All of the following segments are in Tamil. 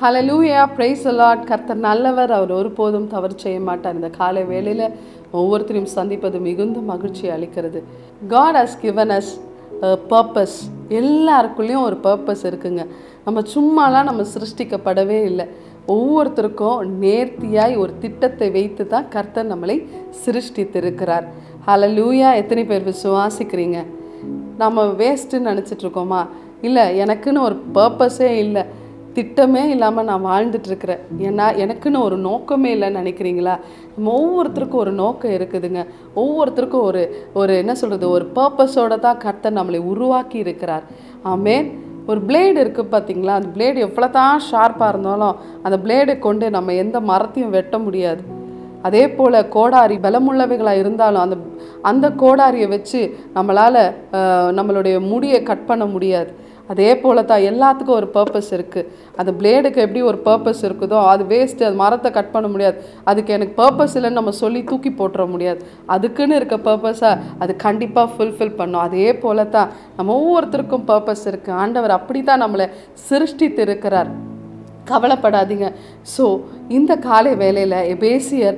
Hallelujah, praise the Lord. கர்த்தர் நல்லவர், அவர் ஒருபோதும் தவறு செய்ய மாட்டார். இந்த காலை வேளையில் ஒவ்வொருத்தரையும் சந்திப்பது மிகுந்த மகிழ்ச்சி அளிக்கிறது. God has given us a purpose. எல்லாருக்குள்ளேயும் ஒரு பர்பஸ் இருக்குங்க. நம்ம சும்மாலாம் நம்ம சிருஷ்டிக்கப்படவே இல்லை. ஒவ்வொருத்தருக்கும் நேர்த்தியாய் ஒரு திட்டத்தை வைத்து தான் கர்த்தர் நம்மளை சிருஷ்டித்திருக்கிறார். ஹல்லேலூயா. எத்தனை பேர் விசுவாசிக்கிறீங்க? நம்ம வேஸ்ட்டுன்னு நினச்சிட்ருக்கோமா? இல்லை, எனக்குன்னு ஒரு பர்பஸே இல்லை, திட்டமே இல்லாமல் நான் வாழ்ந்துட்டுருக்கிறேன், ஏன்னா எனக்குன்னு ஒரு நோக்கமே இல்லைன்னு நினைக்கிறீங்களா? நம்ம ஒவ்வொருத்தருக்கும் ஒரு நோக்கம் இருக்குதுங்க. ஒவ்வொருத்தருக்கும் ஒரு ஒரு என்ன சொல்கிறது, ஒரு பர்பஸோடு தான் கர்த்தர் நம்மளை உருவாக்கி இருக்கிறார். ஆமென். ஒரு பிளேடு இருக்குது பார்த்தீங்களா? அந்த பிளேடு எவ்வளோ தான் ஷார்ப்பாக இருந்தாலும் அந்த பிளேடை கொண்டு நம்ம எந்த மரத்தையும் வெட்ட முடியாது. அதே போல் கோடாரி பலமுள்ளவைகளாக இருந்தாலும் அந்த கோடாரியை வச்சு நம்மளால் நம்மளுடைய முடியை கட் பண்ண முடியாது. அதே போல் தான் எல்லாத்துக்கும் ஒரு பர்பஸ் இருக்குது. அந்த பிளேடுக்கு எப்படி ஒரு பர்பஸ் இருக்குதோ, அது வேஸ்ட்டு, அது மரத்தை கட் பண்ண முடியாது. அதுக்கு எனக்கு பர்பஸ் இல்லைன்னு நம்ம சொல்லி தூக்கி போட்டுற முடியாது. அதுக்குன்னு இருக்க பர்பஸை அது கண்டிப்பாக ஃபுல்ஃபில் பண்ணும். அதே போல் தான் நம்ம ஒவ்வொருத்தருக்கும் பர்பஸ் இருக்குது. ஆண்டவர் அப்படி தான் நம்மளை சிருஷ்டித்து இருக்கிறார். கவலைப்படாதீங்க. ஸோ இந்த காலை வேளையில் எபேசியர்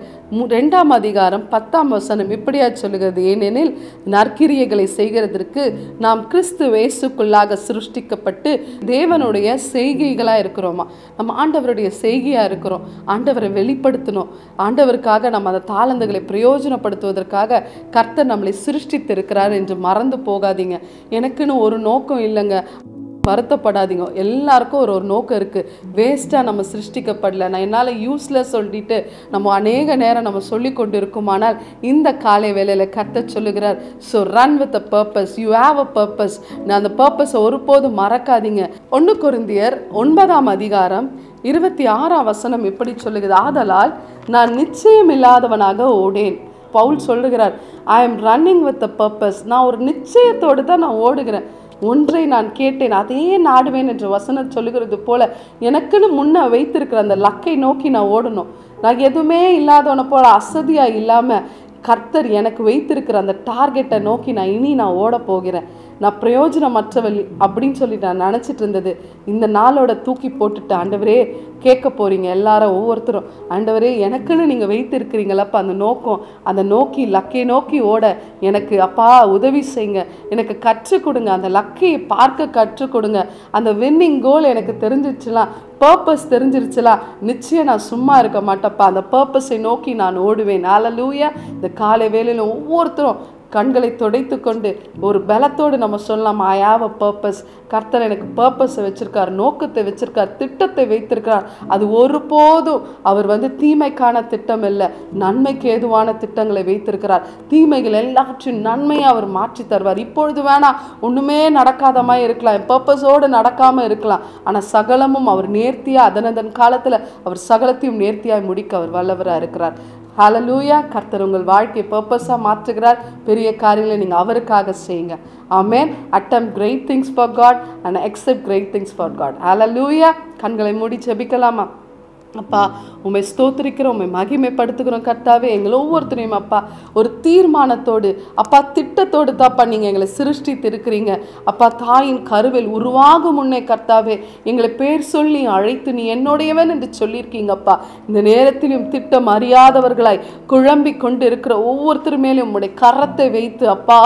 2ஆம் அதிகாரம் 10ஆம் வசனம் இப்படியா சொல்லுகிறது, ஏனெனில் நற்கிரியைகளை செய்கிறதற்கு நாம் கிறிஸ்து இயேசுக்குள்ளாக சிருஷ்டிக்கப்பட்டு தேவனுடைய செய்கைகளாக இருக்கிறோமா? நம்ம ஆண்டவருடைய செய்கையாக இருக்கிறோம். ஆண்டவரை வெளிப்படுத்தணும். ஆண்டவருக்காக நம்ம அந்த தாளந்துகளை பிரயோஜனப்படுத்துவதற்காக கர்த்தர் நம்மளை சிருஷ்டித்திருக்கிறார் என்று மறந்து போகாதீங்க. எனக்குன்னு ஒரு நோக்கம் இல்லைங்க, வருத்தப்படாதீங்க. எல்லாருக்கும் ஒரு நோக்கம் இருக்குது. வேஸ்ட்டாக நம்ம சிருஷ்டிக்கப்படல, நான் என்னால் யூஸ்லெஸ் சொல்லிட்டு நம்ம அநேக நேரம் நம்ம சொல்லி கொண்டு இருக்குமானால் இந்த காலை வேளையில் கர்த்தர் சொல்லுகிறார், so run with a purpose. You have a purpose. நான் அந்த பர்பஸை ஒருபோதும் மறக்காதீங்க. 1 கொரிந்தியர் 9ஆம் அதிகாரம் 26ஆம் வசனம் இப்படி சொல்லுகிறது, ஆதலால் நான் நிச்சயம் இல்லாதவனாக ஓடேன். பவுல் சொல்லுகிறார், I am running with a purpose. நான் ஒரு நிச்சயத்தோடு தான் நான் ஓடுகிறேன். ஒன்றை நான் கேட்டேன், அதே நாடுவேன் என்ற வசனம் சொல்லுகிறது போல எனக்குன்னு முன்ன வைத்திருக்கிற அந்த லக்கை நோக்கி நான் ஓடணும். நான் எதுவுமே இல்லாதவனை போல அசதியாக இல்லாமல் கர்த்தர் எனக்கு வைத்திருக்கிற அந்த டார்கெட்டை நோக்கி நான் ஓட போகிறேன். நான் பிரயோஜனமற்றவள் அப்படின்னு சொல்லி நான் நினச்சிட்டு இருந்தது இந்த நாளோட தூக்கி போட்டுட்டு, ஆண்டவரே கேட்க போகிறீங்க எல்லாரும் ஒவ்வொருத்தரும், ஆண்டவரே எனக்குன்னு நீங்கள் வைத்திருக்கிறீங்களப்பா அந்த நோக்கம், அந்த லக்கை நோக்கி ஓட எனக்கு அப்பா உதவி செய்யுங்க, எனக்கு கற்றுக் கொடுங்க, அந்த லக்கையை பார்க்க கற்றுக் கொடுங்க. அந்த வின்னிங் கோல் எனக்கு தெரிஞ்சிச்சுலாம், பர்பஸ் தெரிஞ்சிருச்சுலாம், நிச்சயம் நான் சும்மா இருக்க மாட்டேப்பா, அந்த பர்பஸை நோக்கி நான் ஓடுவேன். ஹல்லேலூயா. இந்த காலை வேளையில் ஒவ்வொருத்தரும் கண்களை துடைத்து கொண்டு ஒரு பலத்தோடு நம்ம சொல்லலாம், ஐ ஹேவ் அ பர்பஸ். கர்த்தர் எனக்கு பர்பஸை வச்சிருக்கார், நோக்கத்தை வச்சிருக்கார், திட்டத்தை வைத்திருக்கிறார். அது ஒருபோதும் அவர் தீமைக்கான திட்டம் இல்லை, நன்மைக்கு ஏதுவான திட்டங்களை வைத்திருக்கிறார். தீமைகள் எல்லாவற்றையும் நன்மையை அவர் மாற்றி தருவார். இப்பொழுது வேணா ஒன்றுமே நடக்காதமாக இருக்கலாம், என் பர்பஸோடு நடக்காமல் இருக்கலாம், ஆனால் சகலமும் அவர் நேர்த்தியாக அதனதன் காலத்தில் அவர் சகலத்தையும் நேர்த்தியாய் முடிக்க அவர் வல்லவராக இருக்கிறார். ஹல்லேலூயா. கர்த்தர் உங்கள் வாழ்க்கையை பர்பஸாக மாற்றுகிறார். பெரிய காரியங்களை நீங்கள் அவருக்காக செய்யுங்க. ஆமென். attempt great things for God and accept great things for God. ஹல்லேலூயா. கண்களை மூடி ஜெபிக்கலாமா? அப்பா, உம்மை ஸ்தோத்திரிக்கிறோம், உம்மை மகிமைப்படுத்துகிறோம். கர்த்தாவே, எங்களை ஒவ்வொருத்தரையும் அப்பா ஒரு தீர்மானத்தோடு அப்பா திட்டத்தோடு தாப்பா நீங்கள் எங்களை சிருஷ்டித்து இருக்கிறீங்க. அப்பா, தாயின் கருவில் உருவாகும் முன்னே கர்த்தாவே எங்களை பேர் சொல்லி அழைத்து நீ என்னுடையவன் என்று சொல்லியிருக்கீங்கப்பா. இந்த நேரத்திலும் திட்டம் அறியாதவர்களாய் குழம்பி கொண்டு இருக்கிற ஒவ்வொருத்தர் மேலும் உம்முடைய கரத்தை வைத்து அப்பா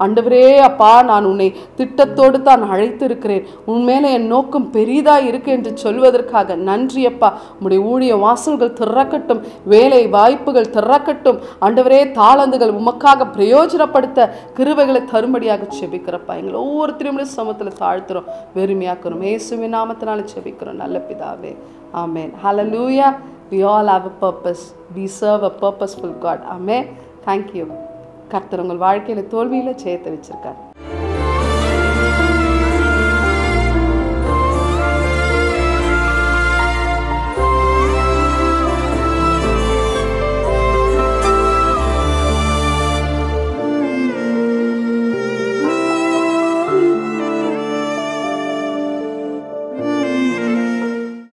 ஆண்டவரே, அப்பா நான் உன்னை திட்டத்தோடு தான் அழைத்து இருக்கிறேன், உன்மேலே என் நோக்கம் பெரிதாக இருக்கு என்று சொல்வதற்காக நன்றி அப்பா. ஊழிய வாசல்கள் திறக்கட்டும், வேலை வாய்ப்புகள் திறக்கட்டும். ஆண்டவரே, தாளந்துகள் உமக்காக பிரயோஜனப்படுத்த கிருபைகளை தரும்படியாக செபிக்கிறப்பா. எங்களை ஒவ்வொருத்தரையும் சமத்தில் தாழ்த்துறோம், வெறுமையாக்குறோம். இயேசுவின் நாமத்தினால செபிக்கிறோம் நல்ல பிதாவே. ஆமென். ஹல்லேலூயா. We all have a purpose. We serve a purposeful God. Amen. Thank you. கர்த்தர் உங்கள் வாழ்க்கையில் தோல்வியில் ஜெயத்தை வச்சிருக்கார்.